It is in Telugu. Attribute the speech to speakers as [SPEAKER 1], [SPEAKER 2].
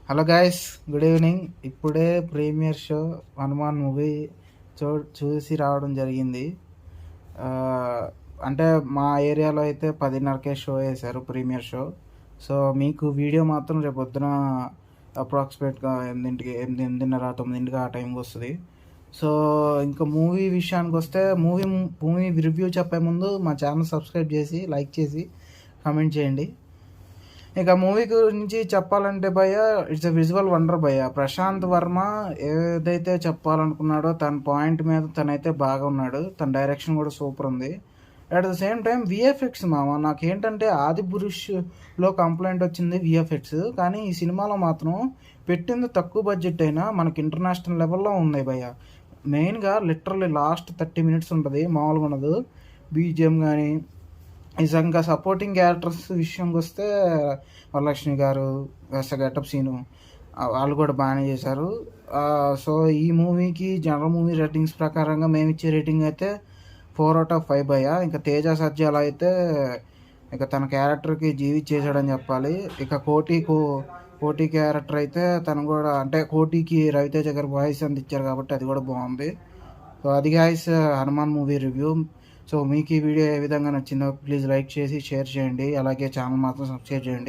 [SPEAKER 1] Hello guys, good evening. ఇప్పుడే ప్రీమియర్ షో హనుమాన్ మూవీ చూసి రావడం జరిగింది. ఆ, అంటే మా ఏరియాలో అయితే 10:30కే షో వేశారు, ప్రీమియర్ షో. సో మీకు వీడియో మాత్రం రేపు పొద్దున అప్రాక్సిమేట్గా 8:30 9కి ఆ టైంకి వస్తుంది. సో ఇంకా మూవీ విషయానికి వస్తే మూవీ రివ్యూ చెప్పే ముందు మా ఛానల్ సబ్స్క్రైబ్ చేసి లైక్ చేసి కామెంట్ చేయండి. ఇక మూవీ గురించి చెప్పాలంటే భయ్య, ఇట్స్ ఎ విజువల్ వండర్ భయ్య. ప్రశాంత్ వర్మ ఏదైతే చెప్పాలనుకున్నాడో తన పాయింట్ మీద తనైతే బాగా ఉన్నాడు. తన డైరెక్షన్ కూడా సూపర్ ఉంది. At the same time VFX నాకేంటంటే ఆది పురుష్లో కంప్లైంట్ వచ్చింది విఎఫ్ఎక్స్, కానీ ఈ సినిమాలో మాత్రం పెట్టింది తక్కువ బడ్జెట్ అయినా మనకి ఇంటర్నేషనల్ లెవెల్లో ఉంది భయ్య. మెయిన్గా లిటరల్లీ లాస్ట్ 30 minutes ఉంటుంది, మామూలుగా ఉండదు. బీజిఎం కానీ నిజంగా సపోర్టింగ్ క్యారెక్టర్స్ విషయంకి వస్తే వరలక్ష్మి గారు, గెటప్ సీను వాళ్ళు కూడా బాగానే చేశారు. సో ఈ మూవీకి జనరల్ మూవీ రేటింగ్స్ ప్రకారంగా మేము ఇచ్చే రేటింగ్ అయితే 4/5 భయ్య. ఇంకా తేజ సజ్జాల అయితే ఇక తన క్యారెక్టర్కి చేశాడని చెప్పాలి. ఇక కోటి క్యారెక్టర్ అయితే తను కూడా, అంటే కోటికి రవితేజ గారు వాయిస్ అందించారు కాబట్టి అది కూడా బాగుంది. సో అది guys Hanuman movie review. So మీకు ఈ వీడియో ఏ విధంగా నచ్చిందో ప్లీజ్ లైక్ చేసి షేర్ చేయండి, అలాగే ఛానల్ మాత్రం సబ్స్క్రైబ్ చేయండి.